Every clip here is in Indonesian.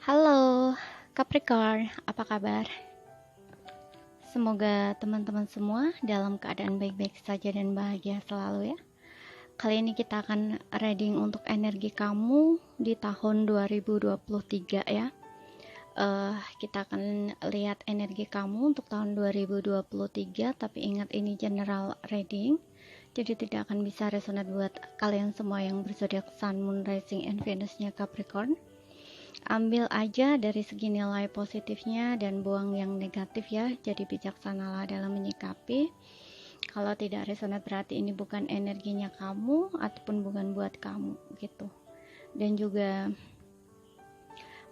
Halo, Capricorn, apa kabar? Semoga teman-teman semua dalam keadaan baik-baik saja dan bahagia selalu ya. Kali ini kita akan reading untuk energi kamu di tahun 2023 ya. Kita akan lihat energi kamu untuk tahun 2023, tapi ingat ini general reading. Jadi tidak akan bisa resonate buat kalian semua yang berzodiak Sun, Moon, Rising, and Venus-nya Capricorn. Ambil aja dari segi nilai positifnya dan buang yang negatif ya. Jadi bijaksanalah dalam menyikapi. Kalau tidak resonate berarti ini bukan energinya kamu ataupun bukan buat kamu gitu. Dan juga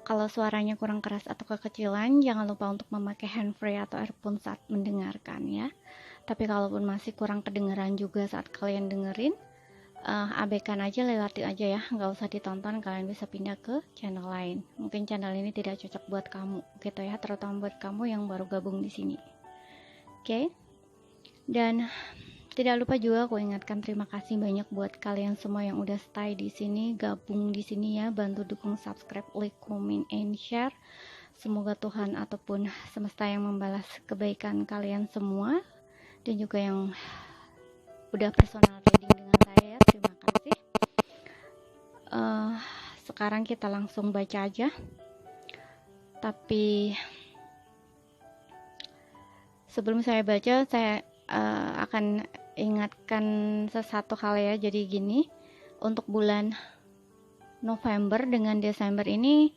kalau suaranya kurang keras atau kekecilan, jangan lupa untuk memakai handfree atau earphone saat mendengarkan ya. Tapi kalaupun masih kurang kedengeran juga saat kalian dengerin, abaikan aja, lewati aja ya, nggak usah ditonton. Kalian bisa pindah ke channel lain. Mungkin channel ini tidak cocok buat kamu gitu ya, terutama buat kamu yang baru gabung di sini. Oke. Dan tidak lupa juga aku ingatkan terima kasih banyak buat kalian semua yang udah stay di sini, gabung di sini ya, bantu dukung subscribe, like, comment, and share. Semoga Tuhan ataupun semesta yang membalas kebaikan kalian semua, dan juga yang udah personal reading dengan saya, terima kasih. Sekarang kita langsung baca aja. Tapi sebelum saya baca, saya akan ingatkan sesuatu hal ya. Jadi gini, untuk bulan November dengan Desember ini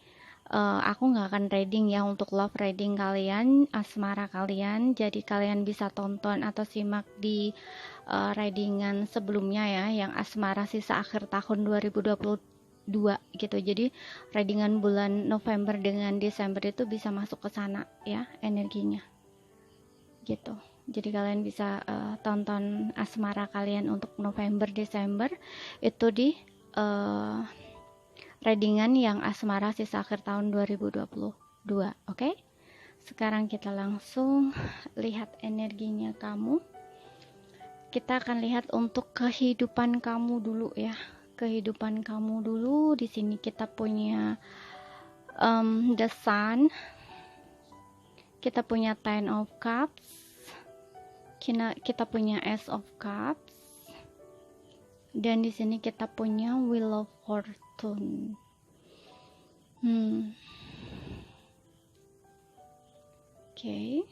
aku nggak akan reading ya untuk love reading kalian, asmara kalian. Jadi kalian bisa tonton atau simak di readingan sebelumnya ya, yang asmara sisa akhir tahun 2022 gitu. Jadi readingan bulan November dengan Desember itu bisa masuk ke sana ya energinya gitu. Jadi kalian bisa tonton asmara kalian untuk November Desember itu di readingan yang asmara sisa akhir tahun 2022. Oke? Sekarang kita langsung lihat energinya kamu. Kita akan lihat untuk kehidupan kamu dulu ya. Kehidupan kamu dulu. Di sini kita punya the Sun. Kita punya Ten of Cups. Kita punya Ace of Cups. Dan di sini kita punya Wheel of Fortune. Oke.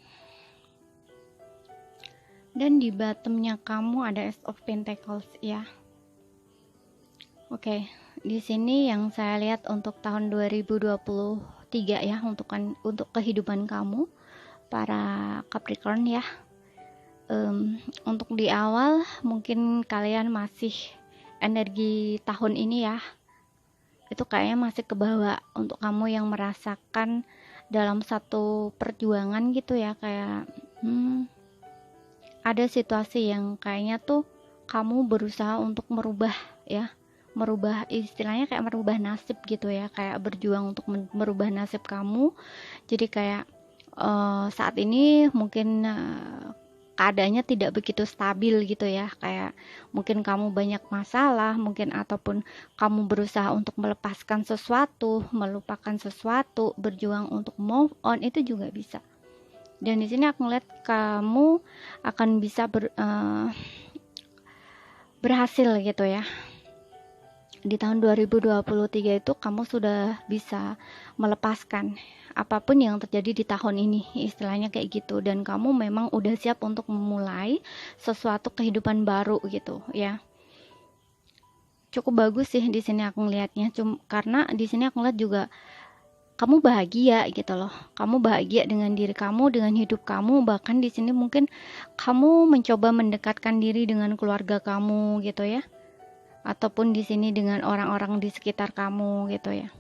Dan di bottomnya kamu ada Ace of Pentacles ya. Oke, di sini yang saya lihat untuk tahun 2023 ya, untuk kehidupan kamu para Capricorn ya. Untuk di awal mungkin kalian masih energi tahun ini ya, itu kayaknya masih kebawa untuk kamu yang merasakan dalam satu perjuangan gitu ya, kayak ada situasi yang kayaknya tuh kamu berusaha untuk merubah ya, merubah istilahnya kayak merubah nasib gitu ya, kayak berjuang untuk merubah nasib kamu. Jadi kayak saat ini mungkin keadaannya tidak begitu stabil gitu ya, kayak mungkin kamu banyak masalah mungkin, ataupun kamu berusaha untuk melepaskan sesuatu, melupakan sesuatu, berjuang untuk move on, itu juga bisa. Dan di sini aku ngeliat kamu akan bisa berhasil gitu ya. Di tahun 2023 itu kamu sudah bisa melepaskan apapun yang terjadi di tahun ini, istilahnya kayak gitu. Dan kamu memang udah siap untuk memulai sesuatu kehidupan baru gitu ya. Cukup bagus sih di sini aku ngelihatnya, karena di sini aku ngeliat juga kamu bahagia gitu loh. Kamu bahagia dengan diri kamu, dengan hidup kamu. Bahkan di sini mungkin kamu mencoba mendekatkan diri dengan keluarga kamu gitu ya, ataupun di sini dengan orang-orang di sekitar kamu gitu ya.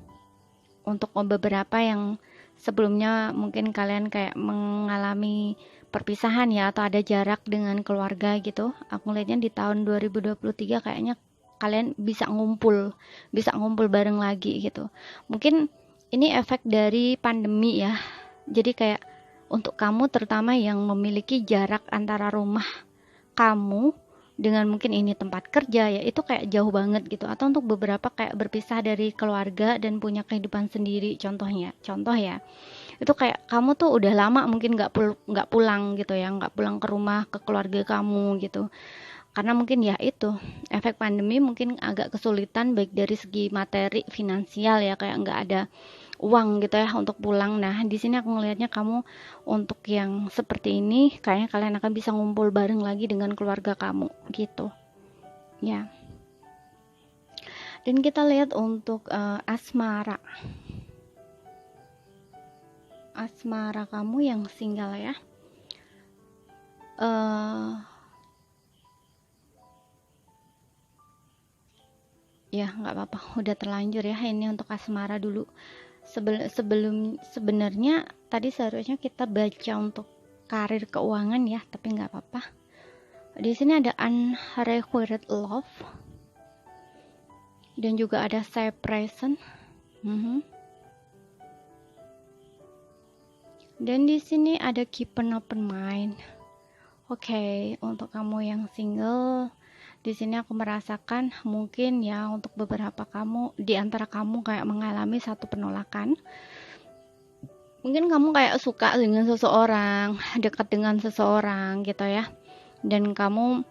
Untuk beberapa yang sebelumnya mungkin kalian kayak mengalami perpisahan ya, atau ada jarak dengan keluarga gitu, aku lihatnya di tahun 2023 kayaknya kalian bisa ngumpul bareng lagi gitu. Mungkin ini efek dari pandemi ya. Jadi kayak untuk kamu terutama yang memiliki jarak antara rumah kamu dengan mungkin ini tempat kerja ya, itu kayak jauh banget gitu. Atau untuk beberapa kayak berpisah dari keluarga dan punya kehidupan sendiri, contoh ya, itu kayak kamu tuh udah lama mungkin nggak pulang gitu ya, nggak pulang ke rumah, ke keluarga kamu gitu, karena mungkin ya itu efek pandemi mungkin agak kesulitan baik dari segi materi finansial ya, kayak nggak ada uang gitu ya untuk pulang. Nah, di sini aku ngelihatnya kamu untuk yang seperti ini kayaknya kalian akan bisa ngumpul bareng lagi dengan keluarga kamu gitu ya. Dan kita lihat untuk asmara kamu yang single ya. Ya nggak apa-apa, udah terlanjur ya, ini untuk asmara dulu. Sebenarnya tadi seharusnya kita baca untuk karir keuangan ya, tapi nggak apa-apa. Di sini ada unrequited love dan juga ada separation. Dan di sini ada keep an open mind. Oke, untuk kamu yang single, di sini aku merasakan mungkin ya untuk beberapa kamu di antara kamu kayak mengalami satu penolakan. Mungkin kamu kayak suka dengan seseorang, dekat dengan seseorang gitu ya. Dan kamu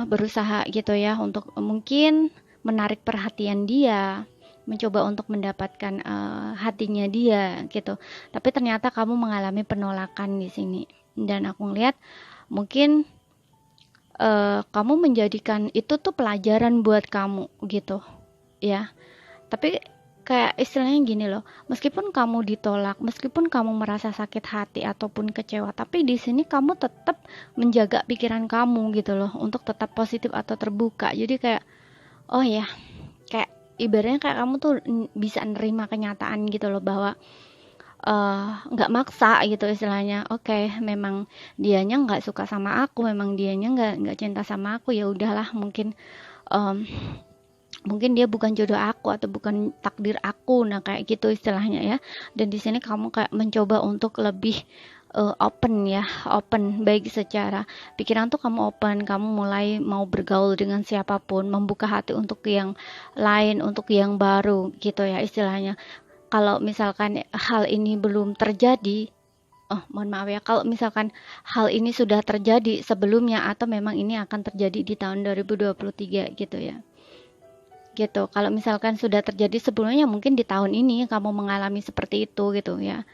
berusaha gitu ya untuk mungkin menarik perhatian dia, mencoba untuk mendapatkan hatinya dia gitu. Tapi ternyata kamu mengalami penolakan di sini. Dan aku ngeliat mungkin kamu menjadikan itu tuh pelajaran buat kamu gitu ya. Tapi kayak istilahnya gini loh, meskipun kamu ditolak, meskipun kamu merasa sakit hati ataupun kecewa, tapi di sini kamu tetap menjaga pikiran kamu gitu loh untuk tetap positif atau terbuka. Jadi kayak oh ya, kayak ibaratnya kayak kamu tuh bisa nerima kenyataan gitu loh, bahwa nggak maksa gitu istilahnya. Oke, memang dianya nggak suka sama aku, memang dianya nggak cinta sama aku, ya udahlah, mungkin dia bukan jodoh aku atau bukan takdir aku. Nah, kayak gitu istilahnya ya. Dan di sini kamu kayak mencoba untuk lebih open ya, open baik secara pikiran tuh kamu open, kamu mulai mau bergaul dengan siapapun, membuka hati untuk yang lain, untuk yang baru gitu ya istilahnya. Kalau misalkan hal ini belum terjadi, mohon maaf ya, kalau misalkan hal ini sudah terjadi sebelumnya atau memang ini akan terjadi di tahun 2023 gitu ya. Gitu. Kalau misalkan sudah terjadi sebelumnya, mungkin di tahun ini kamu mengalami seperti itu gitu ya.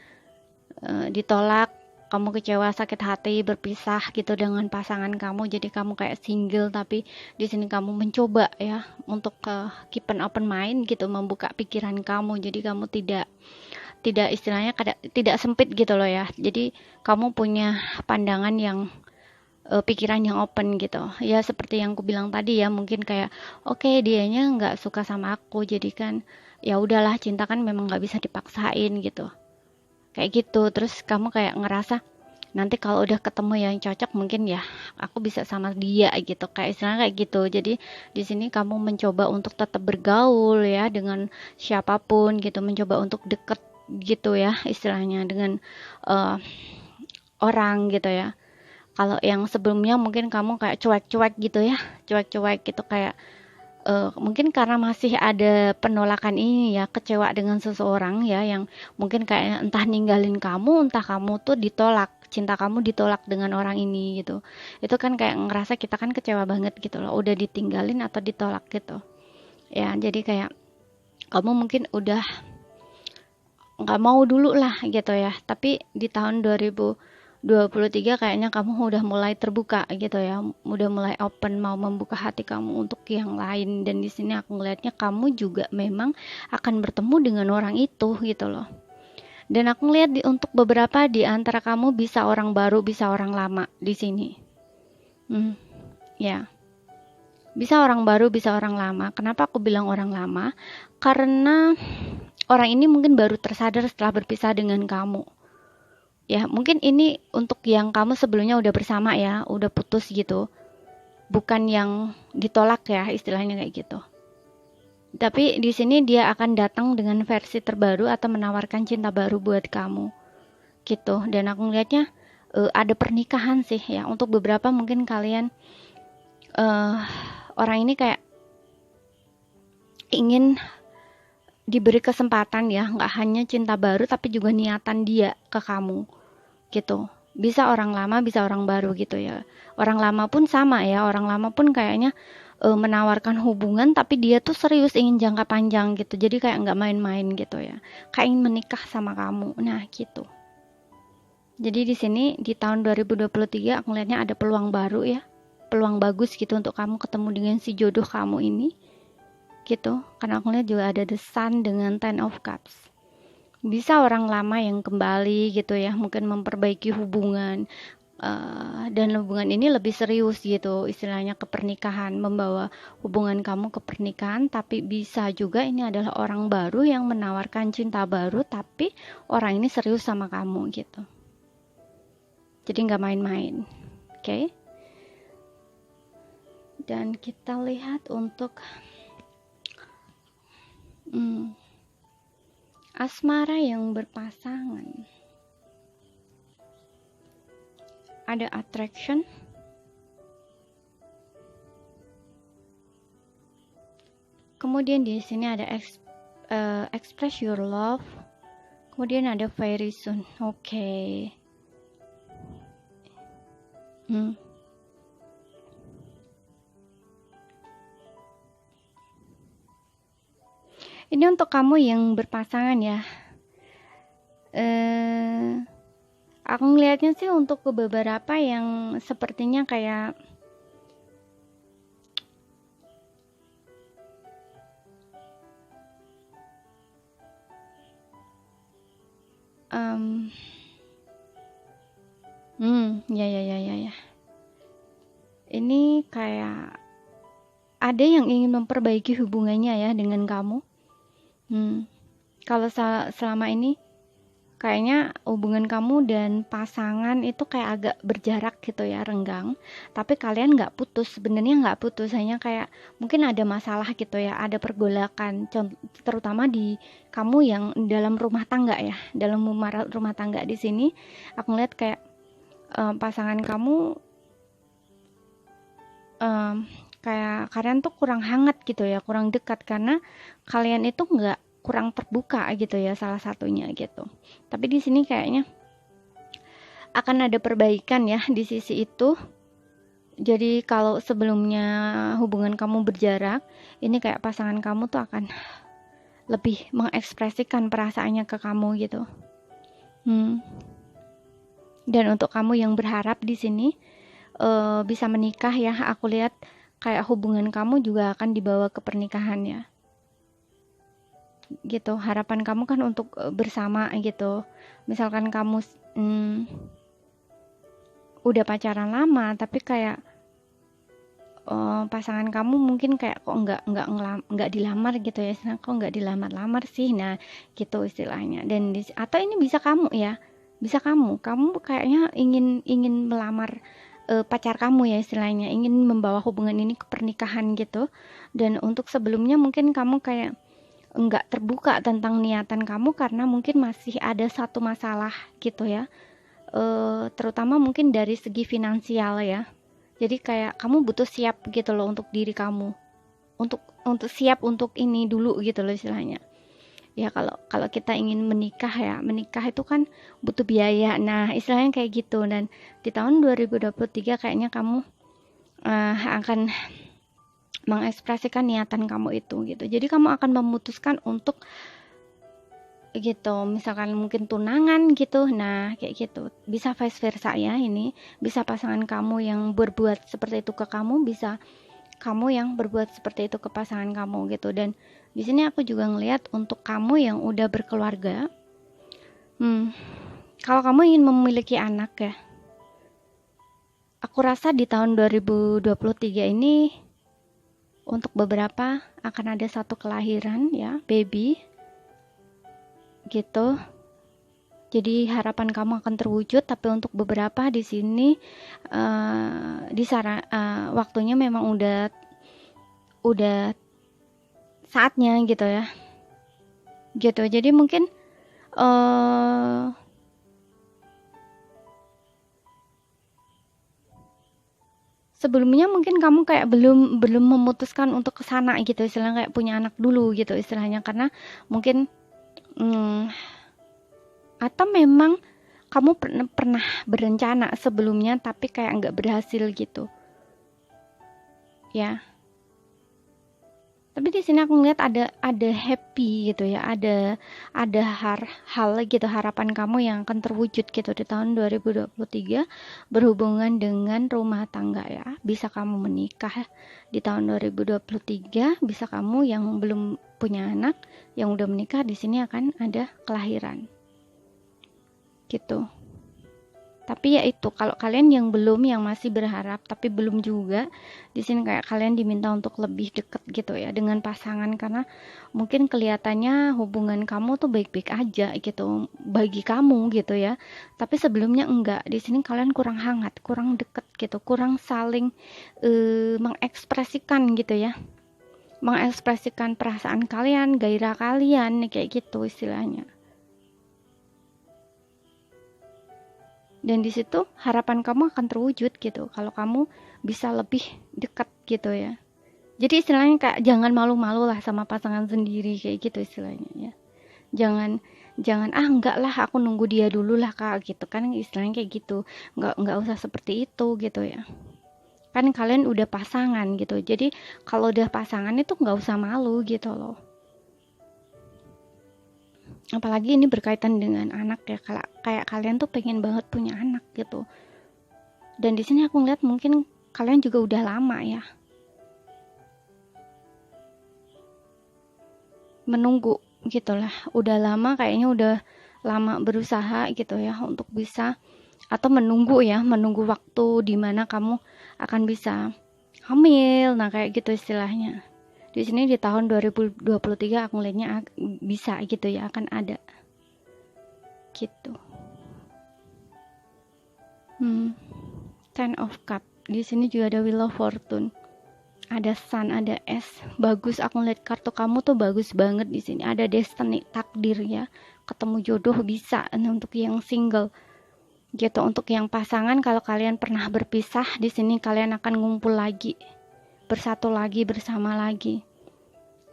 Ditolak, kamu kecewa, sakit hati, berpisah gitu dengan pasangan kamu, jadi kamu kayak single, tapi di sini kamu mencoba ya untuk keep an open mind gitu, membuka pikiran kamu, jadi kamu tidak istilahnya tidak sempit gitu loh ya. Jadi kamu punya pandangan yang pikiran yang open gitu ya, seperti yang aku bilang tadi ya, mungkin kayak oke, dianya nggak suka sama aku, jadi kan ya udahlah, cinta kan memang nggak bisa dipaksain gitu, kayak gitu. Terus kamu kayak ngerasa nanti kalau udah ketemu yang cocok mungkin ya aku bisa sama dia gitu, kayak istilahnya kayak gitu. Jadi di sini kamu mencoba untuk tetap bergaul ya dengan siapapun gitu, mencoba untuk deket gitu ya istilahnya dengan orang gitu ya. Kalau yang sebelumnya mungkin kamu kayak cuek-cuek gitu ya, cuek-cuek gitu, kayak mungkin karena masih ada penolakan ini ya, kecewa dengan seseorang ya, yang mungkin kayak entah ninggalin kamu, entah kamu tuh ditolak, cinta kamu ditolak dengan orang ini gitu. Itu kan kayak ngerasa kita kan kecewa banget gitu loh, udah ditinggalin atau ditolak gitu. Ya, jadi kayak kamu mungkin udah nggak mau dulu lah gitu ya. Tapi di tahun 2023 kayaknya kamu udah mulai terbuka gitu ya, udah mulai open, mau membuka hati kamu untuk yang lain. Dan di sini aku ngelihatnya kamu juga memang akan bertemu dengan orang itu gitu loh. Dan aku ngelihat untuk beberapa di antara kamu bisa orang baru, bisa orang lama di sini. Ya, bisa orang baru, bisa orang lama. Kenapa aku bilang orang lama? Karena orang ini mungkin baru tersadar setelah berpisah dengan kamu. Ya, mungkin ini untuk yang kamu sebelumnya udah bersama ya, udah putus gitu. Bukan yang ditolak ya, istilahnya kayak gitu. Tapi di sini dia akan datang dengan versi terbaru atau menawarkan cinta baru buat kamu. Gitu. Dan aku ngelihatnya ada pernikahan sih ya. Untuk beberapa mungkin kalian orang ini kayak ingin diberi kesempatan ya, nggak hanya cinta baru tapi juga niatan dia ke kamu gitu. Bisa orang lama, bisa orang baru gitu ya. Orang lama pun sama ya, orang lama pun kayaknya menawarkan hubungan tapi dia tuh serius ingin jangka panjang gitu. Jadi kayak nggak main-main gitu ya. Kayak ingin menikah sama kamu. Nah, gitu. Jadi di sini di tahun 2023 aku lihatnya ada peluang baru ya. Peluang bagus gitu untuk kamu ketemu dengan si jodoh kamu ini. Gitu. Karena aku lihat juga ada the sun dengan 10 of cups. Bisa orang lama yang kembali gitu ya, mungkin memperbaiki hubungan, dan hubungan ini lebih serius gitu, istilahnya ke pernikahan, membawa hubungan kamu ke pernikahan. Tapi bisa juga ini adalah orang baru yang menawarkan cinta baru, tapi orang ini serius sama kamu gitu, jadi nggak main-main. Oke. Dan kita lihat untuk asmara yang berpasangan. Ada attraction, kemudian di sini ada express your love, kemudian ada very soon. Oke. Ini untuk kamu yang berpasangan ya. Aku ngelihatnya sih untuk beberapa yang sepertinya kayak ya. Ini kayak ada yang ingin memperbaiki hubungannya ya dengan kamu. Kalau selama ini kayaknya hubungan kamu dan pasangan itu kayak agak berjarak gitu ya, renggang. Tapi kalian nggak putus, sebenarnya nggak putus, hanya kayak mungkin ada masalah gitu ya, ada pergolakan, terutama di kamu yang dalam rumah tangga ya, dalam rumah tangga. Di sini aku ngeliat kayak pasangan kamu kayak kalian tuh kurang hangat gitu ya, kurang dekat karena kalian itu nggak kurang terbuka gitu ya, salah satunya gitu. Tapi di sini kayaknya akan ada perbaikan ya di sisi itu. Jadi kalau sebelumnya hubungan kamu berjarak, ini kayak pasangan kamu tuh akan lebih mengekspresikan perasaannya ke kamu gitu. Dan untuk kamu yang berharap di sini bisa menikah ya, aku lihat kayak hubungan kamu juga akan dibawa ke pernikahan ya. Gitu, harapan kamu kan untuk bersama gitu. Misalkan kamu udah pacaran lama tapi kayak pasangan kamu mungkin kayak kok nggak dilamar gitu ya, kok nggak dilamar sih, nah gitu istilahnya. Dan atau ini bisa kamu ya, bisa kamu kayaknya ingin melamar pacar kamu ya, istilahnya ingin membawa hubungan ini ke pernikahan gitu. Dan untuk sebelumnya mungkin kamu kayak nggak terbuka tentang niatan kamu karena mungkin masih ada satu masalah gitu ya, terutama mungkin dari segi finansial ya. Jadi kayak kamu butuh siap gitu loh untuk diri kamu, untuk siap untuk ini dulu gitu loh istilahnya ya. Kalau kita ingin menikah ya, menikah itu kan butuh biaya, nah istilahnya kayak gitu. Dan di tahun 2023 kayaknya kamu akan mengekspresikan niatan kamu itu gitu. Jadi kamu akan memutuskan untuk gitu, misalkan mungkin tunangan gitu, nah kayak gitu. Bisa vice versa ya, ini bisa pasangan kamu yang berbuat seperti itu ke kamu, bisa kamu yang berbuat seperti itu ke pasangan kamu gitu. Dan di sini aku juga ngelihat untuk kamu yang udah berkeluarga, kalau kamu ingin memiliki anak ya, aku rasa di tahun 2023 ini untuk beberapa akan ada satu kelahiran ya, baby gitu. Jadi harapan kamu akan terwujud, tapi untuk beberapa di sini waktunya memang udah saatnya gitu ya. Gitu. Jadi mungkin Sebelumnya mungkin kamu kayak belum belum memutuskan untuk ke sana gitu, istilahnya kayak punya anak dulu gitu istilahnya, karena mungkin atau memang kamu pernah berencana sebelumnya tapi kayak nggak berhasil gitu ya. Tapi di sini aku ngeliat ada happy gitu ya, ada hal gitu, harapan kamu yang akan terwujud gitu di tahun 2023 berhubungan dengan rumah tangga ya. Bisa kamu menikah di tahun 2023, bisa kamu yang belum punya anak, yang udah menikah di sini akan ada kelahiran. Gitu. Tapi ya itu, kalau kalian yang belum, yang masih berharap tapi belum juga, di sini kayak kalian diminta untuk lebih deket gitu ya dengan pasangan, karena mungkin kelihatannya hubungan kamu tuh baik-baik aja gitu bagi kamu gitu ya. Tapi sebelumnya enggak. Di sini kalian kurang hangat, kurang deket gitu, kurang saling mengekspresikan gitu ya. Mengekspresikan perasaan kalian, gairah kalian kayak gitu istilahnya. Dan di situ harapan kamu akan terwujud gitu kalau kamu bisa lebih dekat gitu ya. Jadi istilahnya kayak jangan malu-malu lah sama pasangan sendiri kayak gitu istilahnya ya. Jangan jangan enggak lah, aku nunggu dia dulu lah Kak gitu kan, istilahnya kayak gitu. Enggak usah seperti itu gitu ya. Kan kalian udah pasangan gitu. Jadi kalau udah pasangan itu enggak usah malu gitu loh. Apalagi ini berkaitan dengan anak ya, kayak kalian tuh pengen banget punya anak gitu. Dan di sini aku ngeliat mungkin kalian juga udah lama ya menunggu gitulah, udah lama kayaknya, udah lama berusaha gitu ya untuk bisa, atau menunggu waktu dimana kamu akan bisa hamil, nah kayak gitu istilahnya. Di sini di tahun 2023 aku lihatnya bisa gitu ya, akan ada gitu. Ten of Cup. Di sini juga ada Wheel of Fortune. Ada Sun, ada S. Bagus, aku lihat kartu kamu tuh bagus banget di sini. Ada destiny, takdir ya. Ketemu jodoh bisa. Nah, untuk yang single gitu, untuk yang pasangan kalau kalian pernah berpisah, di sini kalian akan ngumpul lagi, bersatu lagi, bersama lagi.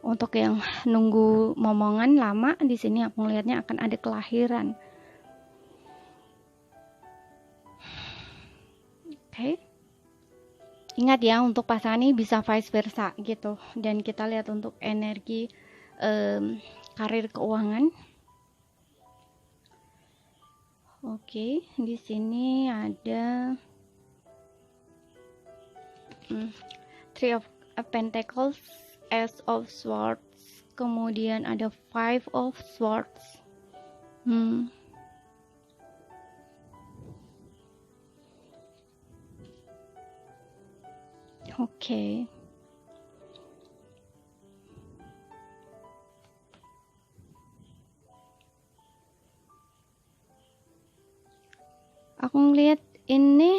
Untuk yang nunggu momongan lama, di sini aku melihatnya akan ada kelahiran. Oke. Ingat ya, untuk pasangan ini bisa vice versa gitu. Dan kita lihat untuk energi karir keuangan. Oke, di sini ada Three of Pentacles, Ace of Swords, kemudian ada Five of Swords. Oke. Aku ngeliat ini,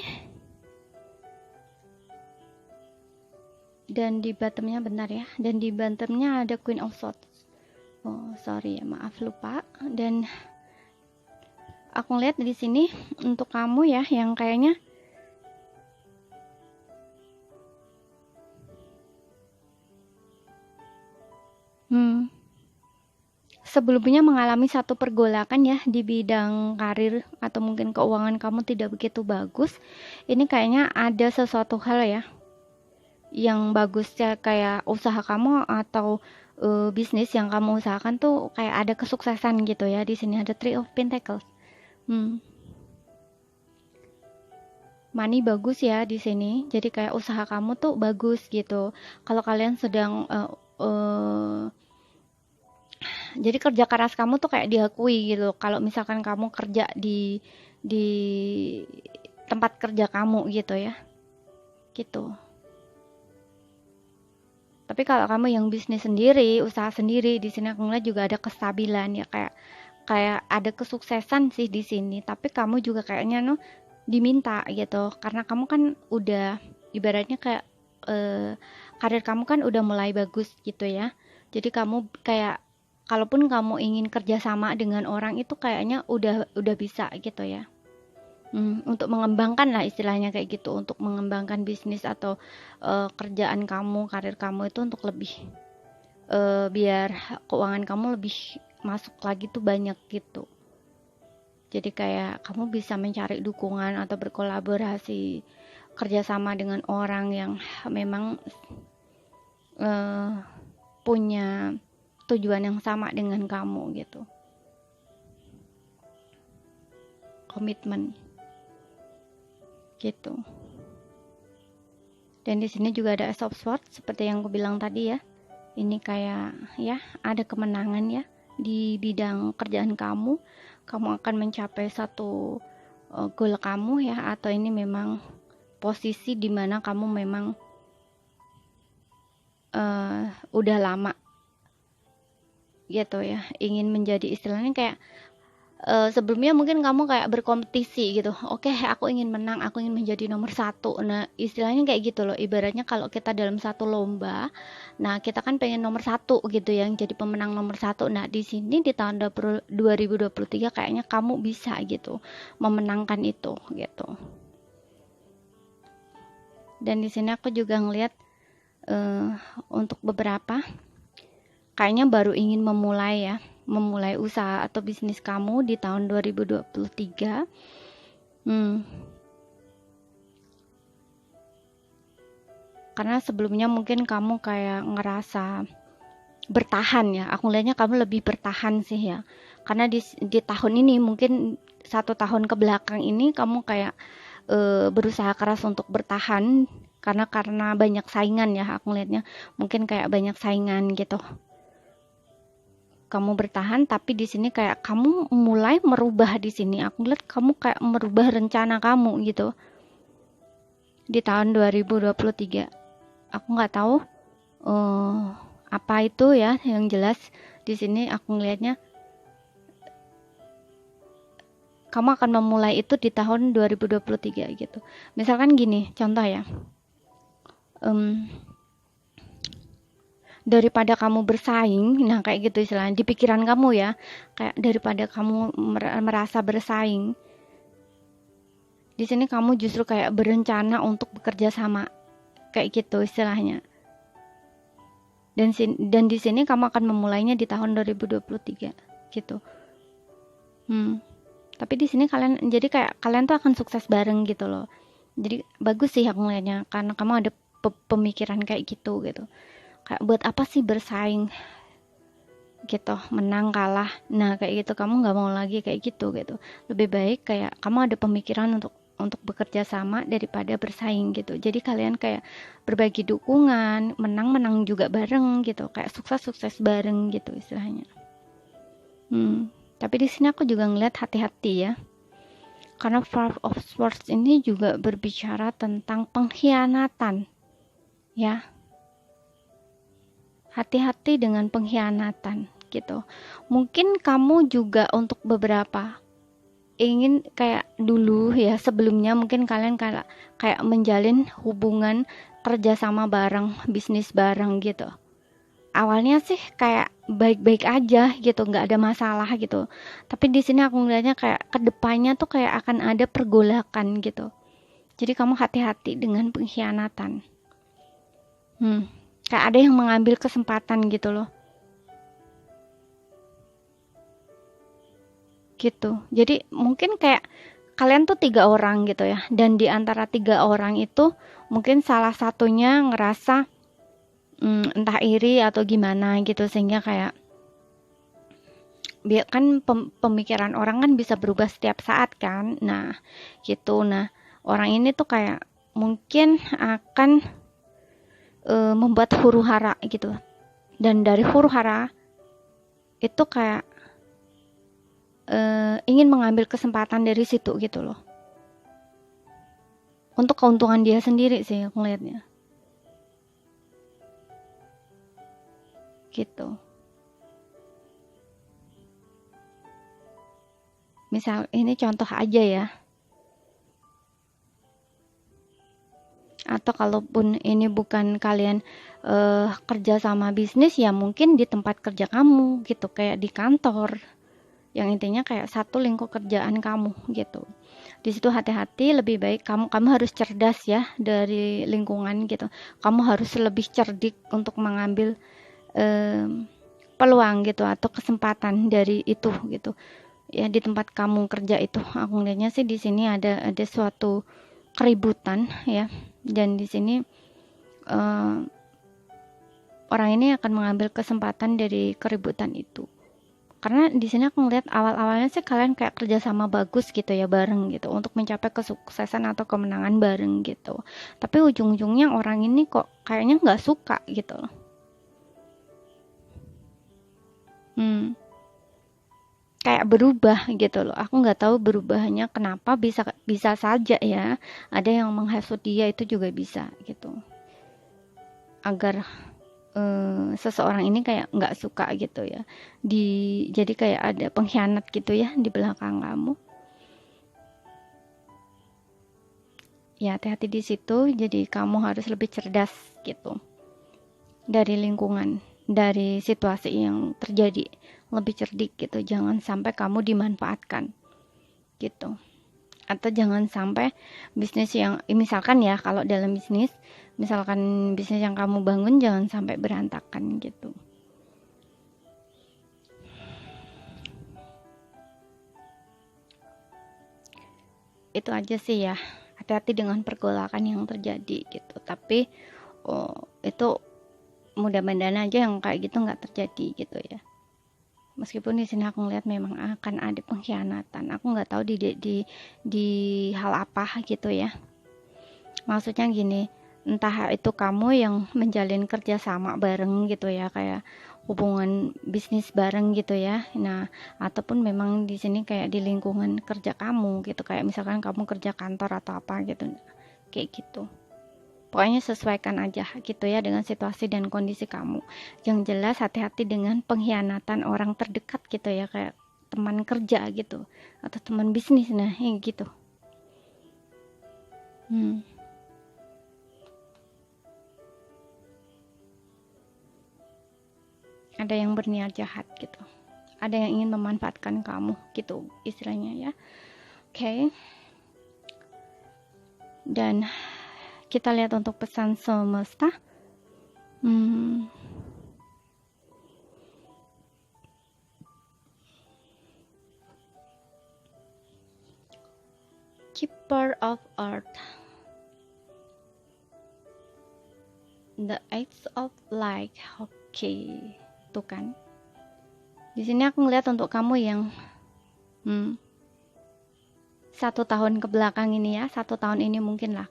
dan di bottomnya bentar ya, dan di bottomnya ada Queen of Swords. Oh sorry ya, maaf lupa. Dan aku ngeliat di sini untuk kamu ya, yang kayaknya sebelumnya mengalami satu pergolakan ya di bidang karir, atau mungkin keuangan kamu tidak begitu bagus. Ini kayaknya ada sesuatu hal ya yang bagus ya, kayak usaha kamu atau bisnis yang kamu usahakan tuh kayak ada kesuksesan gitu ya. Di sini ada Three of Pentacles. Money bagus ya di sini. Jadi kayak usaha kamu tuh bagus gitu. Kalau kalian sedang jadi kerja keras kamu tuh kayak diakui gitu. Kalau misalkan kamu kerja di tempat kerja kamu gitu ya. Gitu. Tapi kalau kamu yang bisnis sendiri, usaha sendiri, di sini aku ngeliat juga ada kestabilan ya, kayak ada kesuksesan sih di sini. Tapi kamu juga kayaknya diminta gitu, karena kamu kan udah ibaratnya kayak karir kamu kan udah mulai bagus gitu ya. Jadi kamu kayak kalaupun kamu ingin kerjasama dengan orang itu kayaknya udah bisa gitu ya. Untuk mengembangkan lah istilahnya kayak gitu, untuk mengembangkan bisnis atau kerjaan kamu, karir kamu itu untuk lebih biar keuangan kamu lebih masuk lagi tuh banyak gitu. Jadi kayak kamu bisa mencari dukungan atau berkolaborasi kerjasama dengan orang yang memang eh, punya tujuan yang sama dengan kamu gitu. Komitmen gitu. Dan di sini juga ada Ace of Swords seperti yang aku bilang tadi ya. Ini kayak ya ada kemenangan ya di bidang kerjaan kamu. Kamu akan mencapai satu goal kamu ya, atau ini memang posisi dimana kamu memang udah lama gitu ya, ingin menjadi istilahnya kayak sebelumnya mungkin kamu kayak berkompetisi gitu. Oke, aku ingin menang, aku ingin menjadi nomor satu. Nah, istilahnya kayak gitu loh. Ibaratnya kalau kita dalam satu lomba, nah kita kan pengen nomor satu gitu ya, yang jadi pemenang nomor satu. Nah, di sini di tahun 2023 kayaknya kamu bisa gitu memenangkan itu gitu. Dan di sini aku juga ngelihat untuk beberapa kayaknya baru ingin memulai usaha atau bisnis kamu di tahun 2023. Karena sebelumnya mungkin kamu kayak ngerasa bertahan ya, aku lihatnya kamu lebih bertahan sih ya, karena di tahun ini mungkin 1 tahun ke belakang ini kamu kayak berusaha keras untuk bertahan karena banyak saingan ya, aku lihatnya mungkin kayak banyak saingan gitu. Kamu bertahan, tapi di sini kayak kamu mulai merubah di sini. Aku lihat kamu kayak merubah rencana kamu gitu di tahun 2023. Aku nggak tahu apa itu ya, yang jelas di sini aku ngelihatnya kamu akan memulai itu di tahun 2023 gitu. Misalkan gini, contoh ya. Daripada kamu bersaing, nah kayak gitu istilahnya di pikiran kamu ya, kayak daripada kamu merasa bersaing, di sini kamu justru kayak berencana untuk bekerja sama, kayak gitu istilahnya. Dan di sini kamu akan memulainya di tahun 2023 gitu. Tapi di sini kalian tuh akan sukses bareng gitu loh. Jadi bagus sih aku ngeliatnya, karena kamu ada pemikiran kayak gitu. Kayak buat apa sih bersaing gitu, menang kalah, nah kayak gitu kamu nggak mau lagi kayak gitu. Lebih baik kayak kamu ada pemikiran untuk bekerja sama daripada bersaing gitu. Jadi kalian kayak berbagi dukungan, menang juga bareng gitu, kayak sukses bareng gitu istilahnya. Tapi di sini aku juga ngeliat hati-hati ya, karena Five of Swords ini juga berbicara tentang pengkhianatan ya. Hati-hati dengan pengkhianatan gitu. Mungkin kamu juga untuk beberapa ingin kayak dulu ya, sebelumnya mungkin kalian kayak menjalin hubungan kerjasama bareng, bisnis bareng gitu. Awalnya sih kayak baik-baik aja gitu, nggak ada masalah gitu. Tapi di sini aku ngeliatnya kayak kedepannya tuh kayak akan ada pergolakan gitu. Jadi kamu hati-hati dengan pengkhianatan. Kayak ada yang mengambil kesempatan gitu loh. Gitu. Jadi mungkin kayak kalian tuh 3 orang gitu ya. Dan di antara 3 orang itu mungkin salah satunya ngerasa entah iri atau gimana gitu, sehingga kayak kan pemikiran orang kan bisa berubah setiap saat kan. Nah, gitu. Nah, orang ini tuh kayak mungkin akan membuat huru-hara gitu. Dan dari huru-hara itu kayak ingin mengambil kesempatan dari situ gitu loh. Untuk keuntungan dia sendiri sih aku ngeliatnya. Gitu. Misal ini contoh aja ya. Atau kalaupun ini bukan kalian kerja sama bisnis ya, mungkin di tempat kerja kamu gitu, kayak di kantor yang intinya kayak satu lingkup kerjaan kamu gitu. Di situ hati-hati, lebih baik kamu harus cerdas ya dari lingkungan gitu. Kamu harus lebih cerdik untuk mengambil peluang gitu atau kesempatan dari itu gitu. Ya di tempat kamu kerja itu aku lihatnya sih di sini ada suatu keributan ya, dan di sini orang ini akan mengambil kesempatan dari keributan itu. Karena di sini aku ngeliat awal-awalnya sih kalian kayak kerjasama bagus gitu ya bareng gitu untuk mencapai kesuksesan atau kemenangan bareng gitu. Tapi ujung-ujungnya orang ini kok kayaknya nggak suka gitu loh. Kayak berubah gitu loh. Aku nggak tahu berubahnya kenapa, bisa saja ya. Ada yang menghasut dia, itu juga bisa gitu. Agar seseorang ini kayak nggak suka gitu ya. Jadi kayak ada pengkhianat gitu ya di belakang kamu. Ya hati-hati di situ. Jadi kamu harus lebih cerdas gitu dari lingkungan, dari situasi yang terjadi, lebih cerdik gitu. Jangan sampai kamu dimanfaatkan gitu. Atau jangan sampai bisnis yang misalkan ya, kalau dalam bisnis misalkan bisnis yang kamu bangun jangan sampai berantakan gitu. Itu aja sih ya, hati-hati dengan pergolakan yang terjadi gitu. Tapi itu mudah-mudahan aja yang kayak gitu nggak terjadi gitu ya. Meskipun di sini aku ngeliat memang akan ada pengkhianatan, aku nggak tahu di hal apa gitu ya. Maksudnya gini, entah itu kamu yang menjalin kerjasama bareng gitu ya, kayak hubungan bisnis bareng gitu ya. Nah, ataupun memang di sini kayak di lingkungan kerja kamu gitu, kayak misalkan kamu kerja kantor atau apa gitu, kayak gitu. Pokoknya sesuaikan aja gitu ya dengan situasi dan kondisi kamu. Yang jelas hati-hati dengan pengkhianatan orang terdekat gitu ya, kayak teman kerja gitu atau teman bisnis, nah gitu. Ada yang berniat jahat gitu, ada yang ingin memanfaatkan kamu gitu istilahnya ya. Oke. Dan kita lihat untuk pesan semesta. Keeper of Earth, the Eight of Light. Oke, tuh kan. Di sini aku ngeliat untuk kamu yang 1 tahun ke belakang ini ya, 1 tahun ini mungkin lah,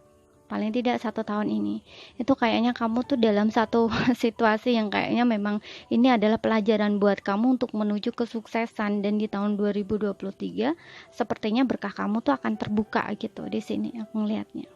paling tidak 1 tahun ini, itu kayaknya kamu tuh dalam satu situasi yang kayaknya memang ini adalah pelajaran buat kamu untuk menuju kesuksesan. Dan di tahun 2023 sepertinya berkah kamu tuh akan terbuka gitu. Di sini aku ngelihatnya.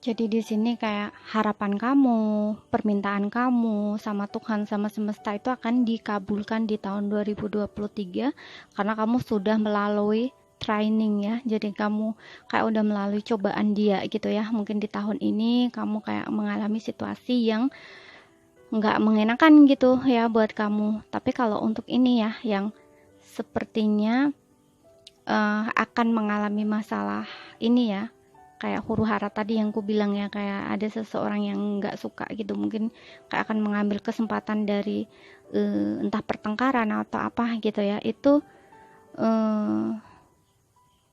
Jadi di sini kayak harapan kamu, permintaan kamu sama Tuhan, sama semesta itu akan dikabulkan di tahun 2023 karena kamu sudah melalui training ya. Jadi kamu kayak udah melalui cobaan dia gitu ya. Mungkin di tahun ini kamu kayak mengalami situasi yang nggak mengenakan gitu ya buat kamu. Tapi kalau untuk ini ya, yang sepertinya akan mengalami masalah ini ya, kayak huru hara tadi yang ku bilang ya, kayak ada seseorang yang nggak suka gitu, mungkin kayak akan mengambil kesempatan dari entah pertengkaran atau apa gitu ya. Itu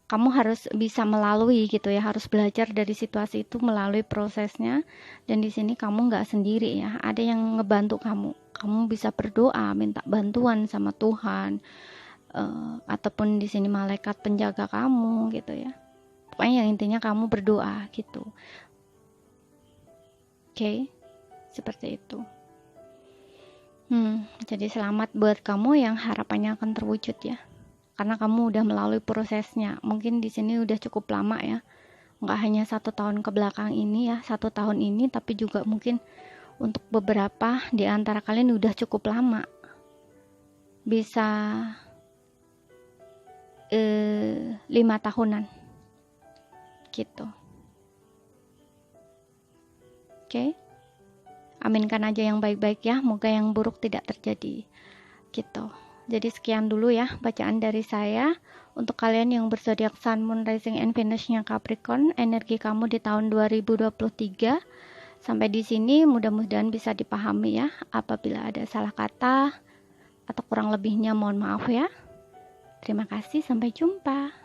kamu harus bisa melalui gitu ya, harus belajar dari situasi itu melalui prosesnya. Dan di sini kamu nggak sendiri ya, ada yang ngebantu kamu bisa berdoa minta bantuan sama Tuhan, ataupun di sini malaikat penjaga kamu gitu ya. Pokoknya yang intinya kamu berdoa gitu. Oke, seperti itu. Jadi selamat buat kamu yang harapannya akan terwujud ya, karena kamu udah melalui prosesnya. Mungkin di sini udah cukup lama ya, nggak hanya 1 tahun ke belakang ini ya, 1 tahun ini, tapi juga mungkin untuk beberapa di antara kalian udah cukup lama, bisa 5 tahunan gitu. Oke. Aminkan aja yang baik-baik ya, moga yang buruk tidak terjadi gitu. Jadi sekian dulu ya bacaan dari saya. Untuk kalian yang berzodiak Sun, Moon, Rising, and Venus-nya Capricorn, energi kamu di tahun 2023. Sampai di sini mudah-mudahan bisa dipahami ya. Apabila ada salah kata atau kurang lebihnya mohon maaf ya. Terima kasih, sampai jumpa.